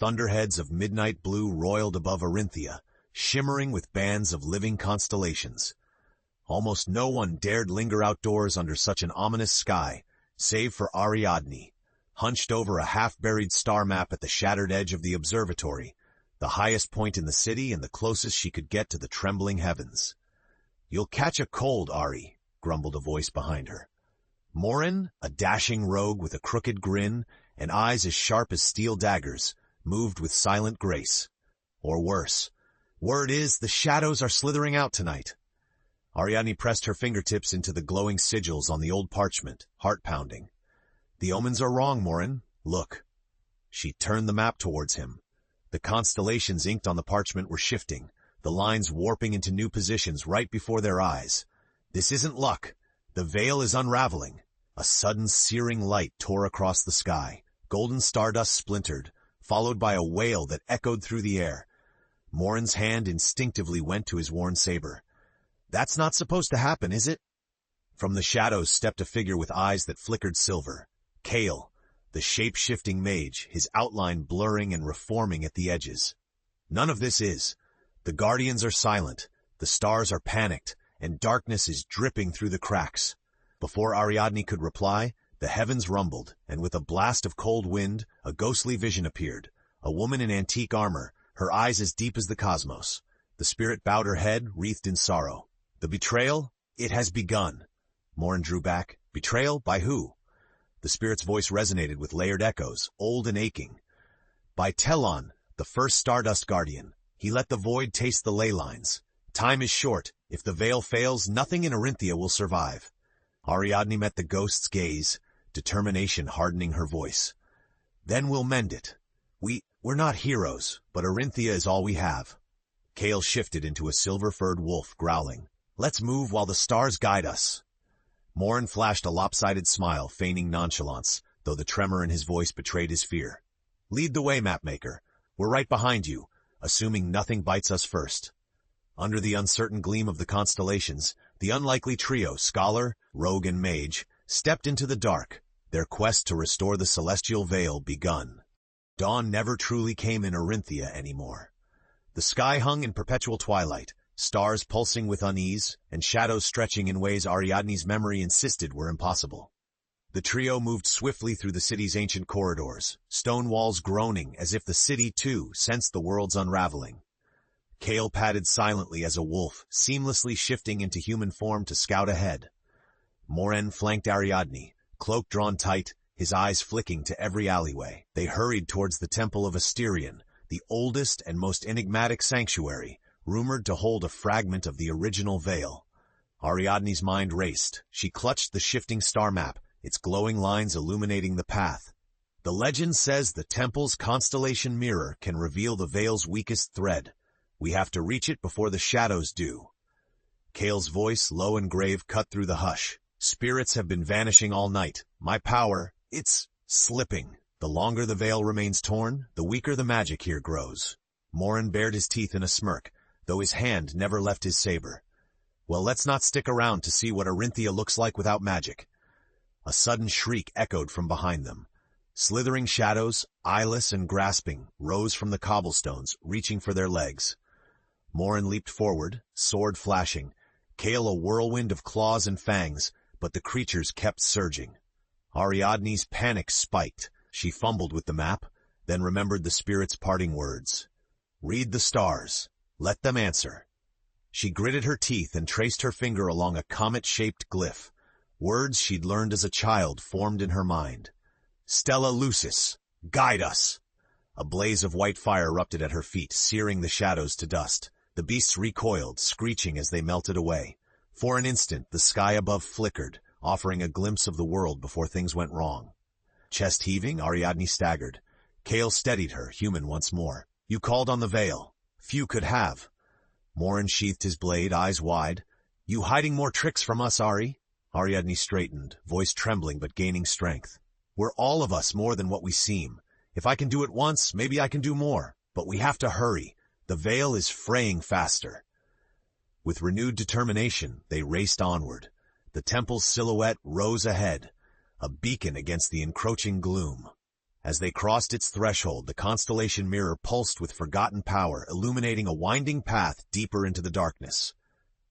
thunderheads of midnight blue roiled above Orinthia, shimmering with bands of living constellations. Almost no one dared linger outdoors under such an ominous sky, save for Ariadne, hunched over a half-buried star map at the shattered edge of the observatory, the highest point in the city and the closest she could get to the trembling heavens. "You'll catch a cold, Ari," grumbled a voice behind her. Morin, a dashing rogue with a crooked grin and eyes as sharp as steel daggers, moved with silent grace. Or worse, word is the shadows are slithering out tonight. Ariadne pressed her fingertips into the glowing sigils on the old parchment, heart-pounding. "The omens are wrong, Morin. Look." She turned the map towards him. The constellations inked on the parchment were shifting, the lines warping into new positions right before their eyes. This isn't luck. The veil is unraveling. A sudden searing light tore across the sky. Golden stardust splintered, followed by a wail that echoed through the air. Morin's hand instinctively went to his worn saber. "That's not supposed to happen, is it?" From the shadows stepped a figure with eyes that flickered silver. Kale, the shape-shifting mage, his outline blurring and reforming at the edges. "None of this is. The guardians are silent, the stars are panicked, and darkness is dripping through the cracks." Before Ariadne could reply, the heavens rumbled, and with a blast of cold wind, a ghostly vision appeared. A woman in antique armor, her eyes as deep as the cosmos. The spirit bowed her head, wreathed in sorrow. "The betrayal? It has begun." Morin drew back. "Betrayal? By who?" The spirit's voice resonated with layered echoes, old and aching. "By Telon, the first Stardust Guardian. He let the void taste the ley lines. Time is short. If the veil fails, nothing in Orinthia will survive." Ariadne met the ghost's gaze, determination hardening her voice. "Then we'll mend it. We're not heroes, but Orinthia is all we have." Kale shifted into a silver-furred wolf, growling. "Let's move while the stars guide us." Morin flashed a lopsided smile, feigning nonchalance, though the tremor in his voice betrayed his fear. "Lead the way, mapmaker. We're right behind you, assuming nothing bites us first." Under the uncertain gleam of the constellations, the unlikely trio, scholar, rogue, and mage, stepped into the dark, their quest to restore the celestial veil begun. Dawn never truly came in Orinthia anymore. The sky hung in perpetual twilight, stars pulsing with unease, and shadows stretching in ways Ariadne's memory insisted were impossible. The trio moved swiftly through the city's ancient corridors, stone walls groaning as if the city, too, sensed the world's unraveling. Kale padded silently as a wolf, seamlessly shifting into human form to scout ahead. Morin flanked Ariadne, cloak drawn tight, his eyes flicking to every alleyway. They hurried towards the Temple of Asterion, the oldest and most enigmatic sanctuary, rumored to hold a fragment of the original veil. Ariadne's mind raced. She clutched the shifting star map, its glowing lines illuminating the path. "The legend says the temple's constellation mirror can reveal the veil's weakest thread. We have to reach it before the shadows do." Kale's voice, low and grave, cut through the hush. "Spirits have been vanishing all night. My power, it's slipping. The longer the veil remains torn, the weaker the magic here grows." Morin bared his teeth in a smirk, though his hand never left his saber. "Well, let's not stick around to see what Orinthia looks like without magic." A sudden shriek echoed from behind them. Slithering shadows, eyeless and grasping, rose from the cobblestones, reaching for their legs. Morin leaped forward, sword flashing, Kale a whirlwind of claws and fangs, but the creatures kept surging. Ariadne's panic spiked. She fumbled with the map, then remembered the spirit's parting words. "Read the stars. Let them answer." She gritted her teeth and traced her finger along a comet-shaped glyph. Words she'd learned as a child formed in her mind. "Stella Lucis, guide us!" A blaze of white fire erupted at her feet, searing the shadows to dust. The beasts recoiled, screeching as they melted away. For an instant, the sky above flickered, offering a glimpse of the world before things went wrong. Chest heaving, Ariadne staggered. Kale steadied her, human once more. "You called on the veil. Few could have." Morin sheathed his blade, eyes wide. "You hiding more tricks from us, Ari?" Ariadne straightened, voice trembling but gaining strength. "We're all of us more than what we seem. If I can do it once, maybe I can do more. But we have to hurry. The veil is fraying faster." With renewed determination, they raced onward. The temple's silhouette rose ahead, a beacon against the encroaching gloom. As they crossed its threshold, the constellation mirror pulsed with forgotten power, illuminating a winding path deeper into the darkness.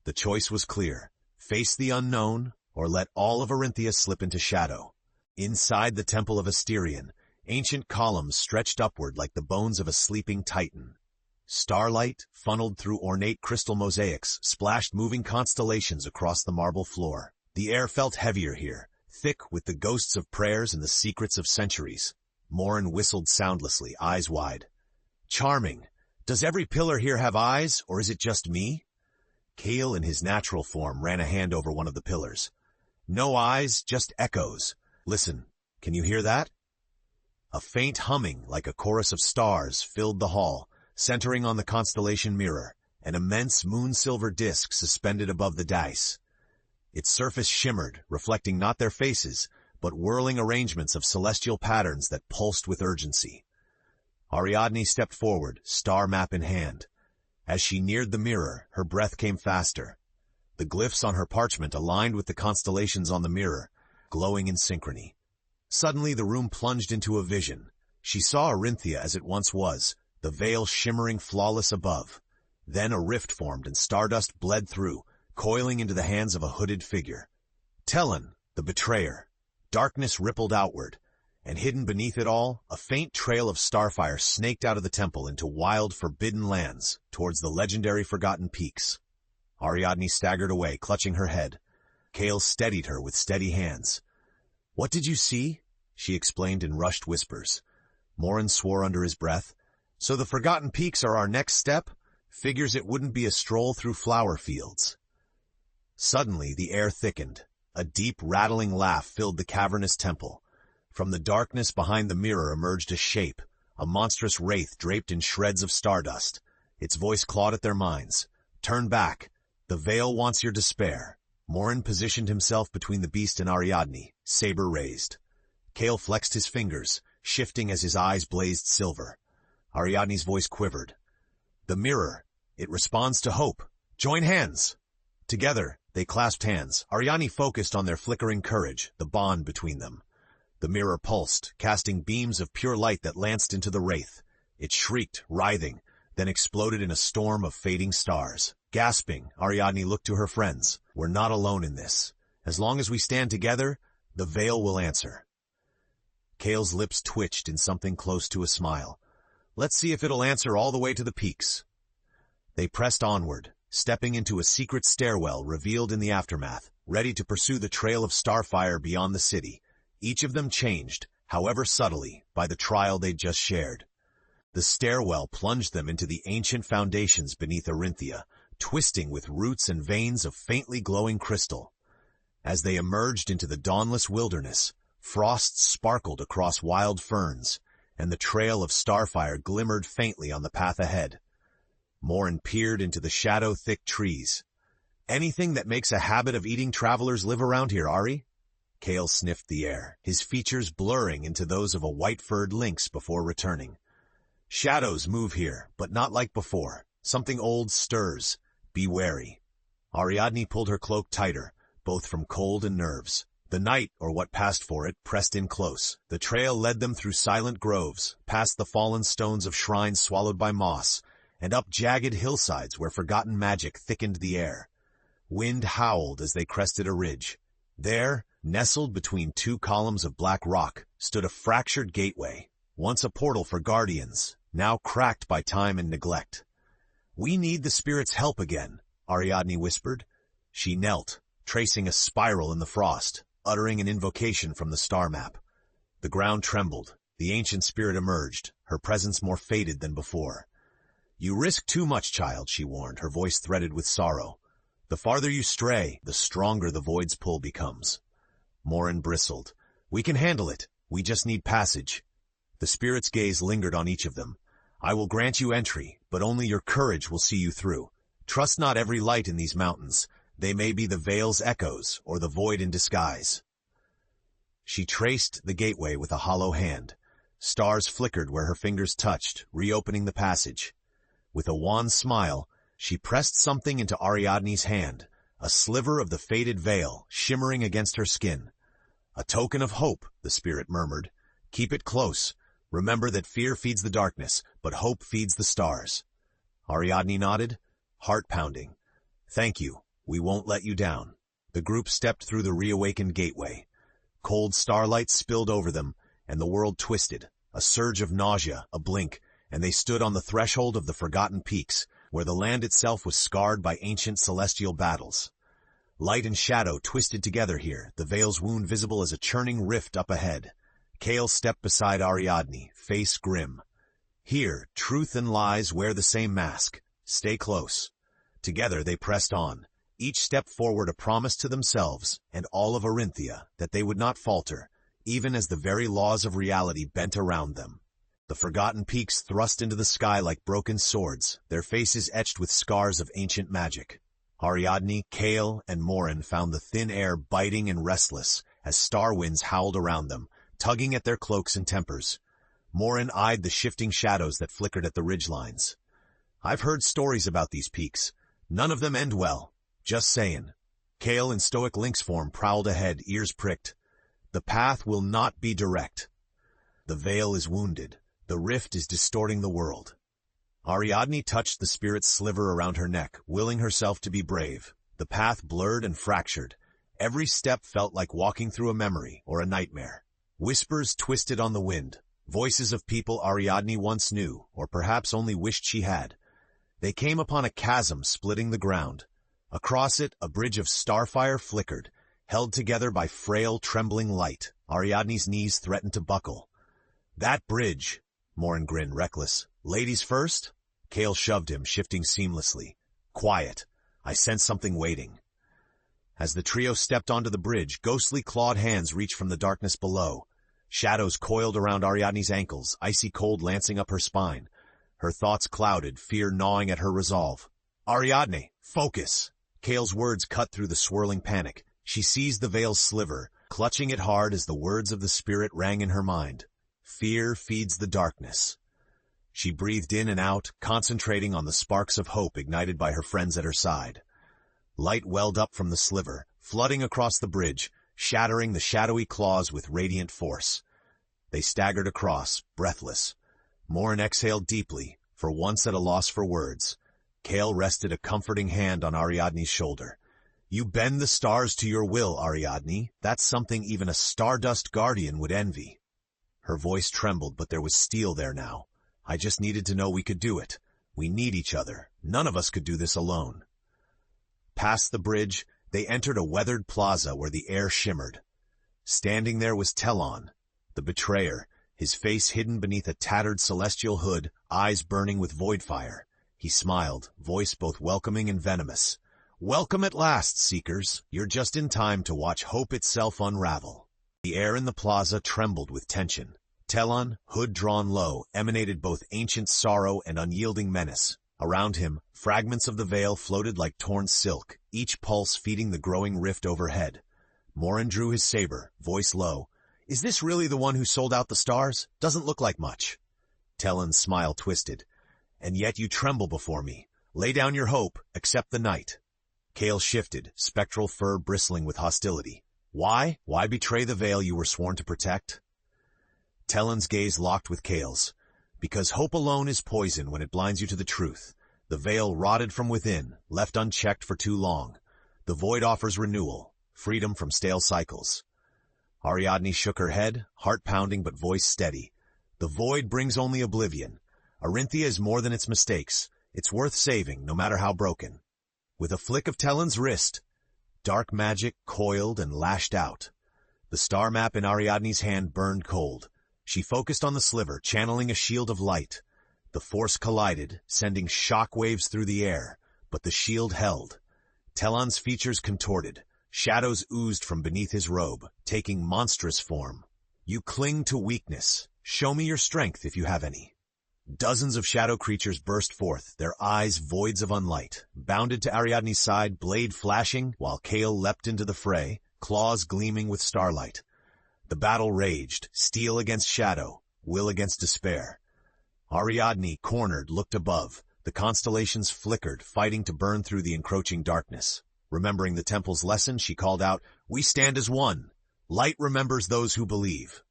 The choice was clear: face the unknown, or let all of Orinthia slip into shadow. Inside the Temple of Asterion, ancient columns stretched upward like the bones of a sleeping titan. Starlight, funneled through ornate crystal mosaics, splashed moving constellations across the marble floor. The air felt heavier here, thick with the ghosts of prayers and the secrets of centuries. Morin whistled soundlessly, eyes wide. Charming. Does every pillar here have eyes, or is it just me? Kale, in his natural form, ran a hand over one of the pillars. No eyes, just echoes. Listen, can you hear that? A faint humming, like a chorus of stars, filled the hall, centering on the constellation mirror, an immense moon-silver disk suspended above the dais. Its surface shimmered, reflecting not their faces, but whirling arrangements of celestial patterns that pulsed with urgency. Ariadne stepped forward, star map in hand. As she neared the mirror, her breath came faster. The glyphs on her parchment aligned with the constellations on the mirror, glowing in synchrony. Suddenly the room plunged into a vision. She saw Orinthia as it once was, the veil shimmering flawless above. Then a rift formed and stardust bled through, coiling into the hands of a hooded figure. Tellan, the betrayer. Darkness rippled outward, and hidden beneath it all, a faint trail of starfire snaked out of the temple into wild, forbidden lands, towards the legendary Forgotten Peaks. Ariadne staggered away, clutching her head. Kale steadied her with steady hands. What did you see? She explained in rushed whispers. Morin swore under his breath. So the Forgotten Peaks are our next step? Figures it wouldn't be a stroll through flower fields. Suddenly the air thickened. A deep, rattling laugh filled the cavernous temple. From the darkness behind the mirror emerged a shape, a monstrous wraith draped in shreds of stardust. Its voice clawed at their minds. Turn back. The veil wants your despair. Morin positioned himself between the beast and Ariadne, saber raised. Kale flexed his fingers, shifting as his eyes blazed silver. Ariadne's voice quivered. The mirror. It responds to hope. Join hands. Together, they clasped hands. Ariadne focused on their flickering courage, the bond between them. The mirror pulsed, casting beams of pure light that lanced into the wraith. It shrieked, writhing, then exploded in a storm of fading stars. Gasping, Ariadne looked to her friends. We're not alone in this. As long as we stand together, the veil will answer. Kale's lips twitched in something close to a smile. Let's see if it'll answer all the way to the peaks. They pressed onward, stepping into a secret stairwell revealed in the aftermath, ready to pursue the trail of starfire beyond the city. Each of them changed, however subtly, by the trial they'd just shared. The stairwell plunged them into the ancient foundations beneath Orinthia, twisting with roots and veins of faintly glowing crystal. As they emerged into the dawnless wilderness, frosts sparkled across wild ferns, and the trail of starfire glimmered faintly on the path ahead. Morin peered into the shadow-thick trees. Anything that makes a habit of eating travelers live around here, Ari? Kale sniffed the air, his features blurring into those of a white-furred lynx before returning. Shadows move here, but not like before. Something old stirs. Be wary. Ariadne pulled her cloak tighter, both from cold and nerves. The night, or what passed for it, pressed in close. The trail led them through silent groves, past the fallen stones of shrines swallowed by moss, and up jagged hillsides where forgotten magic thickened the air. Wind howled as they crested a ridge. There, nestled between two columns of black rock, stood a fractured gateway, once a portal for guardians, now cracked by time and neglect. We need the spirit's help again, Ariadne whispered. She knelt, tracing a spiral in the frost, uttering an invocation from the star map. The ground trembled. The ancient spirit emerged, her presence more faded than before. You risk too much, child, she warned, her voice threaded with sorrow. The farther you stray, the stronger the void's pull becomes. Morin bristled. We can handle it. We just need passage. The spirit's gaze lingered on each of them. I will grant you entry, but only your courage will see you through. Trust not every light in these mountains. They may be the veil's echoes, or the void in disguise. She traced the gateway with a hollow hand. Stars flickered where her fingers touched, reopening the passage. With a wan smile, she pressed something into Ariadne's hand, a sliver of the faded veil, shimmering against her skin. A token of hope, the spirit murmured. Keep it close. Remember that fear feeds the darkness, but hope feeds the stars. Ariadne nodded, heart pounding. Thank you. We won't let you down. The group stepped through the reawakened gateway. Cold starlight spilled over them, and the world twisted. A surge of nausea, a blink, and they stood on the threshold of the forgotten peaks, where the land itself was scarred by ancient celestial battles. Light and shadow twisted together here, the veil's wound visible as a churning rift up ahead. Kale stepped beside Ariadne, face grim. Here, truth and lies wear the same mask. Stay close. Together they pressed on, each step forward a promise to themselves and all of Orinthia that they would not falter, even as the very laws of reality bent around them. The forgotten peaks thrust into the sky like broken swords, their faces etched with scars of ancient magic. Ariadne, Kale, and Morin found the thin air biting and restless as star winds howled around them, tugging at their cloaks and tempers. Morin eyed the shifting shadows that flickered at the ridgelines. I've heard stories about these peaks. None of them end well. Just sayin'. Kale in stoic lynx form prowled ahead, ears pricked. The path will not be direct. The veil is wounded. The rift is distorting the world. Ariadne touched the spirit's sliver around her neck, willing herself to be brave. The path blurred and fractured. Every step felt like walking through a memory or a nightmare. Whispers twisted on the wind, voices of people Ariadne once knew, or perhaps only wished she had. They came upon a chasm splitting the ground. Across it, a bridge of starfire flickered, held together by frail, trembling light. Ariadne's knees threatened to buckle. That bridge, Morin grinned, reckless. Ladies first? Kale shoved him, shifting seamlessly. Quiet. I sense something waiting. As the trio stepped onto the bridge, ghostly clawed hands reached from the darkness below. Shadows coiled around Ariadne's ankles, icy cold lancing up her spine. Her thoughts clouded, fear gnawing at her resolve. Ariadne, focus! Kale's words cut through the swirling panic. She seized the veil's sliver, clutching it hard as the words of the spirit rang in her mind. Fear feeds the darkness. She breathed in and out, concentrating on the sparks of hope ignited by her friends at her side. Light welled up from the sliver, flooding across the bridge, shattering the shadowy claws with radiant force. They staggered across, breathless. Morin exhaled deeply, for once at a loss for words. Kale rested a comforting hand on Ariadne's shoulder. You bend the stars to your will, Ariadne. That's something even a stardust guardian would envy. Her voice trembled, but there was steel there now. I just needed to know we could do it. We need each other. None of us could do this alone. Past the bridge, they entered a weathered plaza where the air shimmered. Standing there was Telon, the betrayer, his face hidden beneath a tattered celestial hood, eyes burning with void fire. He smiled, voice both welcoming and venomous. Welcome at last, Seekers. You're just in time to watch hope itself unravel. The air in the plaza trembled with tension. Telon, hood drawn low, emanated both ancient sorrow and unyielding menace. Around him, fragments of the veil floated like torn silk, each pulse feeding the growing rift overhead. Morin drew his saber, voice low. Is this really the one who sold out the stars? Doesn't look like much. Telon's smile twisted. And yet you tremble before me. Lay down your hope, accept the night. Kale shifted, spectral fur bristling with hostility. Why? Why betray the veil you were sworn to protect? Telon's gaze locked with Kale's. Because hope alone is poison when it blinds you to the truth. The veil rotted from within, left unchecked for too long. The void offers renewal, freedom from stale cycles. Ariadne shook her head, heart pounding but voice steady. The void brings only oblivion. Orinthia is more than its mistakes. It's worth saving, no matter how broken. With a flick of Telon's wrist, dark magic coiled and lashed out. The star map in Ariadne's hand burned cold. She focused on the sliver, channeling a shield of light. The force collided, sending shock waves through the air, but the shield held. Telon's features contorted. Shadows oozed from beneath his robe, taking monstrous form. You cling to weakness. Show me your strength if you have any. Dozens of shadow creatures burst forth, their eyes voids of unlight, bounded to Ariadne's side, blade flashing, while Kale leapt into the fray, claws gleaming with starlight. The battle raged, steel against shadow, will against despair. Ariadne, cornered, looked above. The constellations flickered, fighting to burn through the encroaching darkness. Remembering the temple's lesson, she called out, "We stand as one. Light remembers those who believe."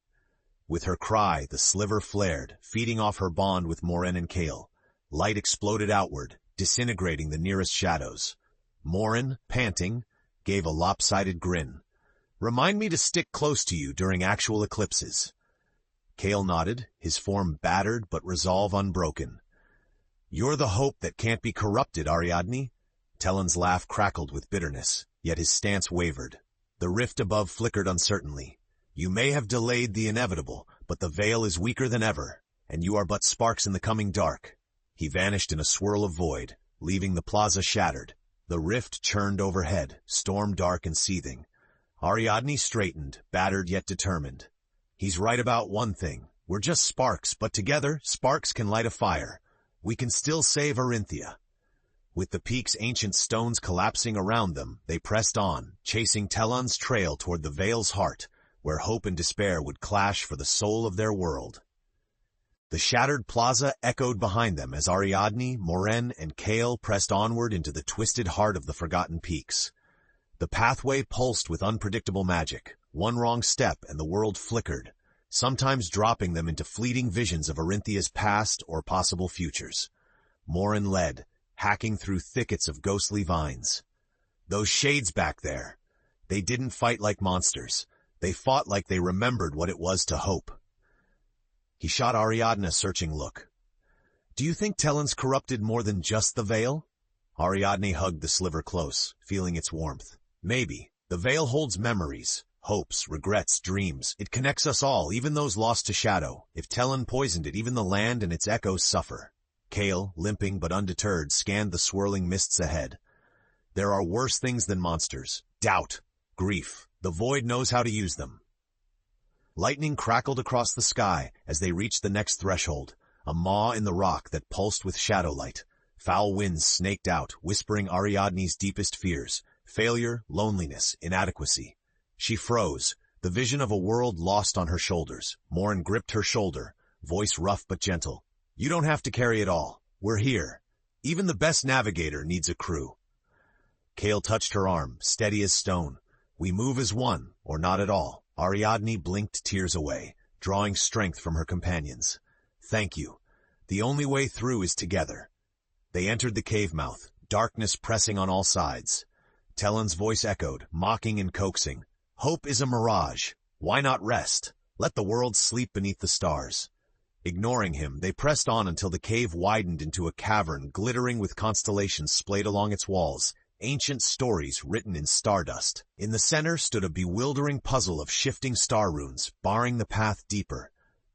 With her cry, the sliver flared, feeding off her bond with Morin and Kale. Light exploded outward, disintegrating the nearest shadows. Morin, panting, gave a lopsided grin. "Remind me to stick close to you during actual eclipses." Kale nodded, his form battered but resolve unbroken. "You're the hope that can't be corrupted, Ariadne." Talon's laugh crackled with bitterness, yet his stance wavered. The rift above flickered uncertainly. "You may have delayed the inevitable, but the veil is weaker than ever, and you are but sparks in the coming dark." He vanished in a swirl of void, leaving the plaza shattered. The rift churned overhead, storm dark and seething. Ariadne straightened, battered yet determined. "He's right about one thing. We're just sparks, but together, sparks can light a fire. We can still save Orinthia." With the peak's ancient stones collapsing around them, they pressed on, chasing Telon's trail toward the Veil's heart, where hope and despair would clash for the soul of their world. The shattered plaza echoed behind them as Ariadne, Morin, and Kale pressed onward into the twisted heart of the forgotten peaks. The pathway pulsed with unpredictable magic. One wrong step and the world flickered, sometimes dropping them into fleeting visions of Orinthia's past or possible futures. Morin led, hacking through thickets of ghostly vines. "Those shades back there. They didn't fight like monsters. They fought like they remembered what it was to hope." He shot Ariadne a searching look. "Do you think Telon's corrupted more than just the veil?" Ariadne hugged the sliver close, feeling its warmth. "Maybe. The veil holds memories, hopes, regrets, dreams. It connects us all, even those lost to shadow. If Telon poisoned it, even the land and its echoes suffer." Kale, limping but undeterred, scanned the swirling mists ahead. "There are worse things than monsters. Doubt, grief. The void knows how to use them." Lightning crackled across the sky as they reached the next threshold, a maw in the rock that pulsed with shadow light. Foul winds snaked out, whispering Ariadne's deepest fears: failure, loneliness, inadequacy. She froze, the vision of a world lost on her shoulders. Morin gripped her shoulder, voice rough but gentle. "You don't have to carry it all. We're here. Even the best navigator needs a crew." Kale touched her arm, steady as stone. "We move as one, or not at all." Ariadne blinked tears away, drawing strength from her companions. "Thank you. The only way through is together." They entered the cave mouth, darkness pressing on all sides. Telon's voice echoed, mocking and coaxing. "Hope is a mirage. Why not rest? Let the world sleep beneath the stars." Ignoring him, they pressed on until the cave widened into a cavern glittering with constellations splayed along its walls, ancient stories written in stardust. In the center stood a bewildering puzzle of shifting star runes, barring the path deeper.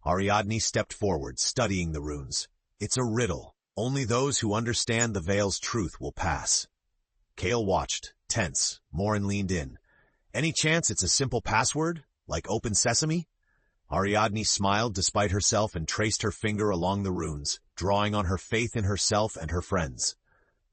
Ariadne stepped forward, studying the runes. "It's a riddle. Only those who understand the veil's truth will pass." Kale watched, tense. Morin leaned in. "Any chance it's a simple password, like Open Sesame?" Ariadne smiled despite herself and traced her finger along the runes, drawing on her faith in herself and her friends.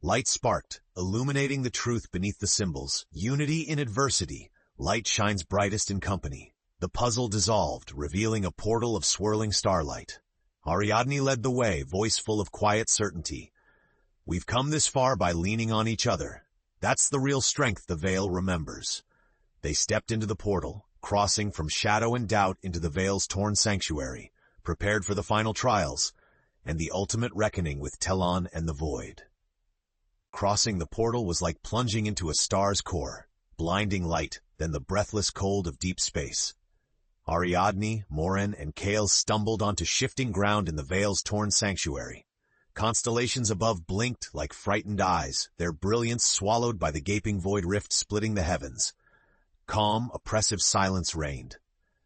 Light sparked, illuminating the truth beneath the symbols. Unity in adversity. Light shines brightest in company. The puzzle dissolved, revealing a portal of swirling starlight. Ariadne led the way, voice full of quiet certainty. "We've come this far by leaning on each other. That's the real strength the veil remembers." They stepped into the portal, crossing from shadow and doubt into the veil's torn sanctuary, prepared for the final trials, and the ultimate reckoning with Telon and the void. Crossing the portal was like plunging into a star's core, blinding light, then the breathless cold of deep space. Ariadne, Morin, and Kale stumbled onto shifting ground in the veil's torn sanctuary. Constellations above blinked like frightened eyes, their brilliance swallowed by the gaping void rift splitting the heavens. Calm, oppressive silence reigned.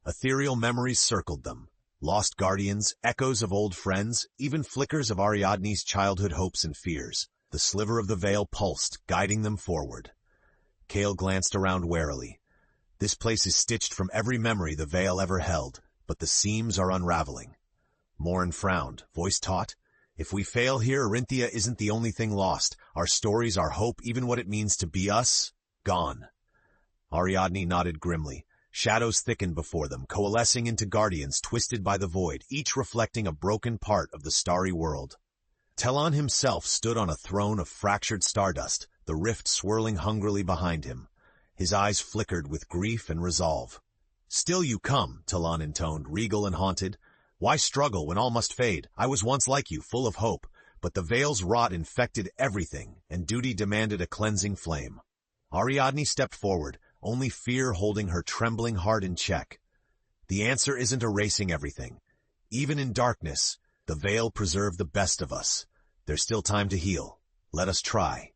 Ethereal memories circled them. Lost guardians, echoes of old friends, even flickers of Ariadne's childhood hopes and fears. The sliver of the veil pulsed, guiding them forward. Kale glanced around warily. "This place is stitched from every memory the veil ever held, but the seams are unraveling." Morin frowned, voice taut. "If we fail here, Orinthia isn't the only thing lost. Our stories, our hope, even what it means to be us, gone." Ariadne nodded grimly. Shadows thickened before them, coalescing into guardians twisted by the void, each reflecting a broken part of the starry world. Telon himself stood on a throne of fractured stardust, the rift swirling hungrily behind him. His eyes flickered with grief and resolve. Still you come, Talon intoned, regal and haunted. Why struggle when all must fade? I was once like you, full of hope, but the veil's rot infected everything, and duty demanded a cleansing flame. Ariadne stepped forward, only fear holding her trembling heart in check. The answer isn't erasing everything. Even in darkness, the veil preserved the best of us. There's still time to heal. Let us try.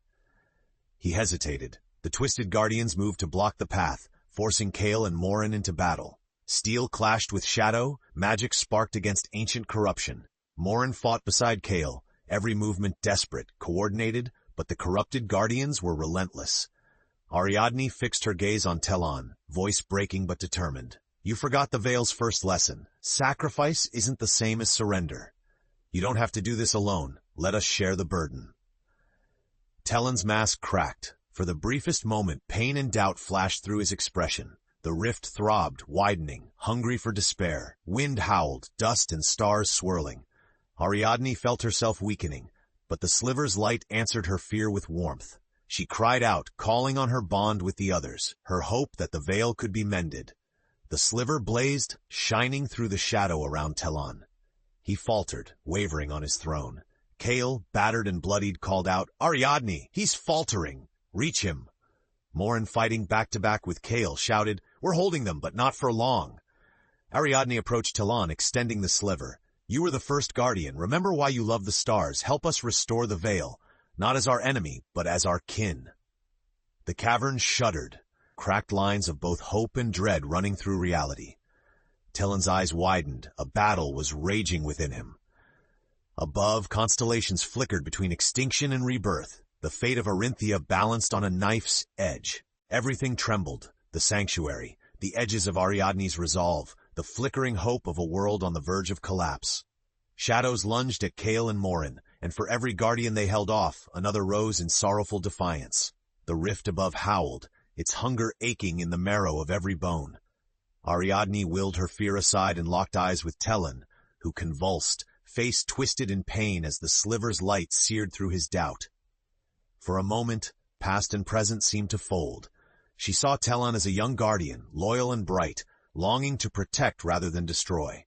He hesitated. The twisted guardians moved to block the path, forcing Kale and Morin into battle. Steel clashed with shadow, magic sparked against ancient corruption. Morin fought beside Kale, every movement desperate, coordinated, but the corrupted guardians were relentless. Ariadne fixed her gaze on Talon, voice breaking but determined. You forgot the veil's first lesson. Sacrifice isn't the same as surrender. You don't have to do this alone. Let us share the burden. Talon's mask cracked. For the briefest moment, pain and doubt flashed through his expression. The rift throbbed, widening, hungry for despair. Wind howled, dust and stars swirling. Ariadne felt herself weakening, but the sliver's light answered her fear with warmth. She cried out, calling on her bond with the others, her hope that the veil could be mended. The sliver blazed, shining through the shadow around Talon. He faltered, wavering on his throne. Kale, battered and bloodied, called out, Ariadne, he's faltering! Reach him! Morin, fighting back-to-back with Kale, shouted, We're holding them, but not for long. Ariadne approached Talon, extending the sliver. You were the first guardian. Remember why you love the stars. Help us restore the veil, not as our enemy, but as our kin. The cavern shuddered, cracked lines of both hope and dread running through reality. Talon's eyes widened. A battle was raging within him. Above, constellations flickered between extinction and rebirth. The fate of Orinthia balanced on a knife's edge. Everything trembled. The sanctuary, the edges of Ariadne's resolve, the flickering hope of a world on the verge of collapse. Shadows lunged at Kale and Morin, and for every guardian they held off, another rose in sorrowful defiance. The rift above howled, its hunger aching in the marrow of every bone. Ariadne willed her fear aside and locked eyes with Talon, who convulsed, face twisted in pain as the sliver's light seared through his doubt. For a moment, past and present seemed to fold. She saw Talon as a young guardian, loyal and bright, longing to protect rather than destroy.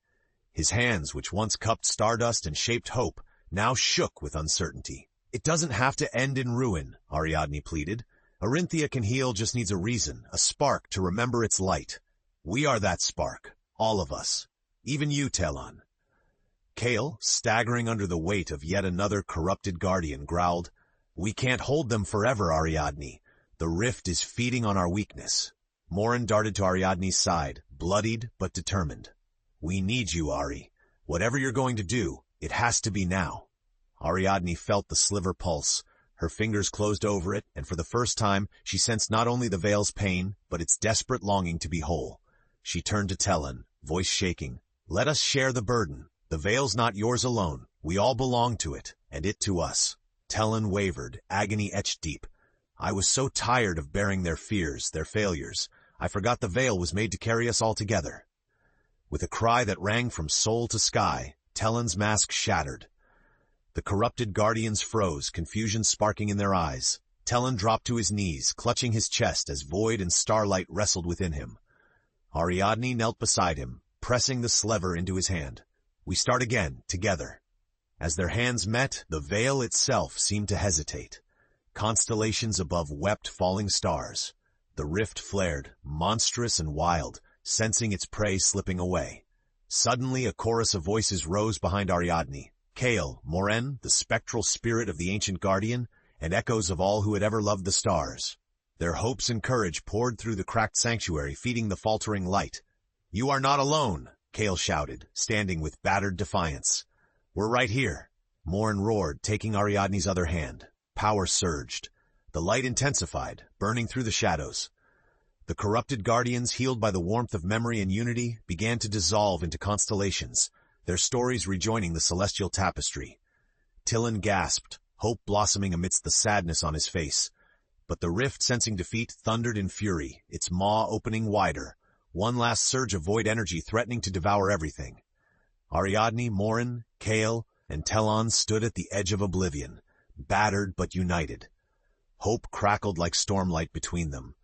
His hands, which once cupped stardust and shaped hope, now shook with uncertainty. It doesn't have to end in ruin, Ariadne pleaded. Orinthia can heal, just needs a reason, a spark to remember its light. We are that spark, all of us. Even you, Talon. Kale, staggering under the weight of yet another corrupted guardian, growled, We can't hold them forever, Ariadne. The rift is feeding on our weakness. Morin darted to Ariadne's side, bloodied but determined. We need you, Ari. Whatever you're going to do, it has to be now. Ariadne felt the sliver pulse. Her fingers closed over it, and for the first time, she sensed not only the veil's pain, but its desperate longing to be whole. She turned to Talon, voice shaking. Let us share the burden. The veil's not yours alone. We all belong to it, and it to us. Talon wavered, agony etched deep. I was so tired of bearing their fears, their failures. I forgot the veil was made to carry us all together. With a cry that rang from soul to sky, Talon's mask shattered. The corrupted guardians froze, confusion sparking in their eyes. Talon dropped to his knees, clutching his chest as void and starlight wrestled within him. Ariadne knelt beside him, pressing the sliver into his hand. We start again, together. As their hands met, the veil itself seemed to hesitate. Constellations above wept falling stars. The rift flared, monstrous and wild, sensing its prey slipping away. Suddenly, a chorus of voices rose behind Ariadne. Kale, Morin, the spectral spirit of the ancient guardian, and echoes of all who had ever loved the stars. Their hopes and courage poured through the cracked sanctuary, feeding the faltering light. You are not alone, Kale shouted, standing with battered defiance. We're right here. Morin roared, taking Ariadne's other hand. Power surged. The light intensified, burning through the shadows. The corrupted guardians, healed by the warmth of memory and unity, began to dissolve into constellations, their stories rejoining the celestial tapestry. Talon gasped, hope blossoming amidst the sadness on his face. But the rift, sensing defeat, thundered in fury, its maw opening wider, one last surge of void energy threatening to devour everything. Ariadne, Morin, Kale, and Talon stood at the edge of oblivion, battered but united. Hope crackled like stormlight between them.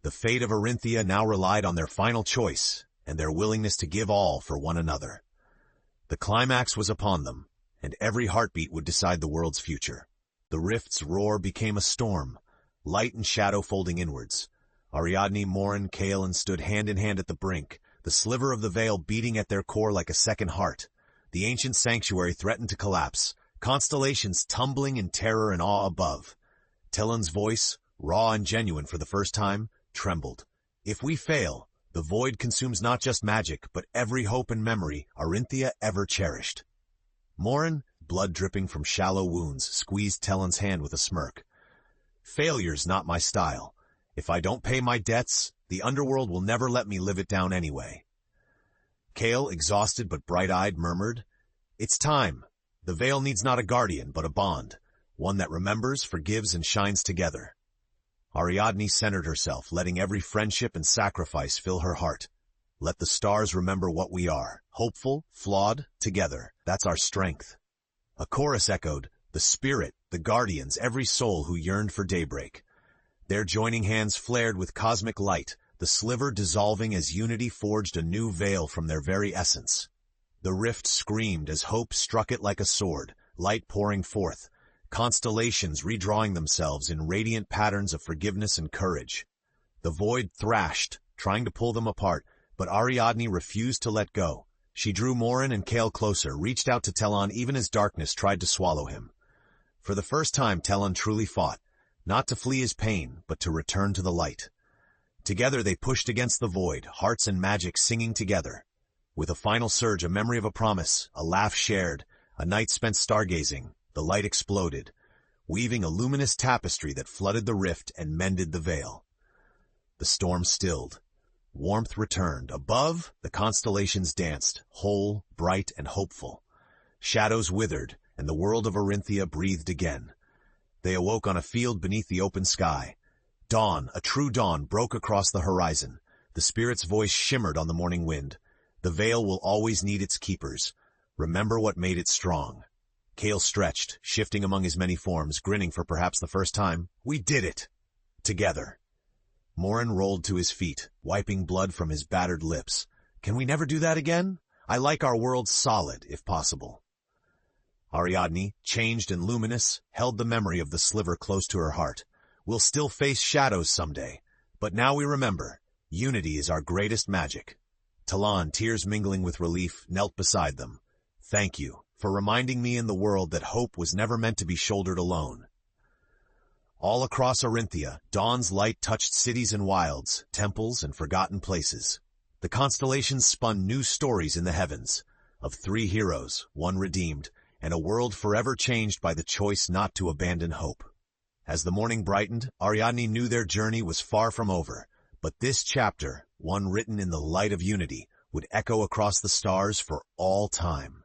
The fate of Orinthia now relied on their final choice and their willingness to give all for one another. The climax was upon them, and every heartbeat would decide the world's future. The rift's roar became a storm, light and shadow folding inwards. Ariadne, Morin, Kaelin stood hand in hand at the brink, the sliver of the veil beating at their core like a second heart. The ancient sanctuary threatened to collapse, constellations tumbling in terror and awe above. Telon's voice, raw and genuine for the first time, trembled. If we fail, the void consumes not just magic, but every hope and memory Orinthia ever cherished. Morin, blood dripping from shallow wounds, squeezed Telon's hand with a smirk. Failure's not my style. If I don't pay my debts, the underworld will never let me live it down anyway. Kael, exhausted but bright-eyed, murmured, "It's time. The veil needs not a guardian, but a bond, one that remembers, forgives, and shines together." Ariadne centered herself, letting every friendship and sacrifice fill her heart. Let the stars remember what we are, hopeful, flawed, together. That's our strength. A chorus echoed, the spirit, the guardians, every soul who yearned for daybreak. Their joining hands flared with cosmic light, the sliver dissolving as unity forged a new veil from their very essence. The rift screamed as hope struck it like a sword, light pouring forth, constellations redrawing themselves in radiant patterns of forgiveness and courage. The void thrashed, trying to pull them apart, but Ariadne refused to let go. She drew Morin and Kael closer, reached out to Telon even as darkness tried to swallow him. For the first time, Telon truly fought, not to flee his pain, but to return to the light. Together they pushed against the void, hearts and magic singing together. With a final surge, a memory of a promise, a laugh shared, a night spent stargazing, the light exploded, weaving a luminous tapestry that flooded the rift and mended the veil. The storm stilled. Warmth returned. Above, the constellations danced, whole, bright, and hopeful. Shadows withered, and the world of Orinthia breathed again. They awoke on a field beneath the open sky. Dawn, a true dawn, broke across the horizon. The spirit's voice shimmered on the morning wind. The veil will always need its keepers. Remember what made it strong. Kael stretched, shifting among his many forms, grinning for perhaps the first time. We did it! Together. Morin rolled to his feet, wiping blood from his battered lips. Can we never do that again? I like our world solid, if possible. Ariadne, changed and luminous, held the memory of the sliver close to her heart. We'll still face shadows someday, but now we remember, unity is our greatest magic. Telon, tears mingling with relief, knelt beside them. Thank you for reminding me in the world that hope was never meant to be shouldered alone. All across Orinthia, dawn's light touched cities and wilds, temples and forgotten places. The constellations spun new stories in the heavens, of 3 heroes, 1 redeemed, and a world forever changed by the choice not to abandon hope. As the morning brightened, Ariadne knew their journey was far from over, but this chapter, one written in the light of unity, would echo across the stars for all time.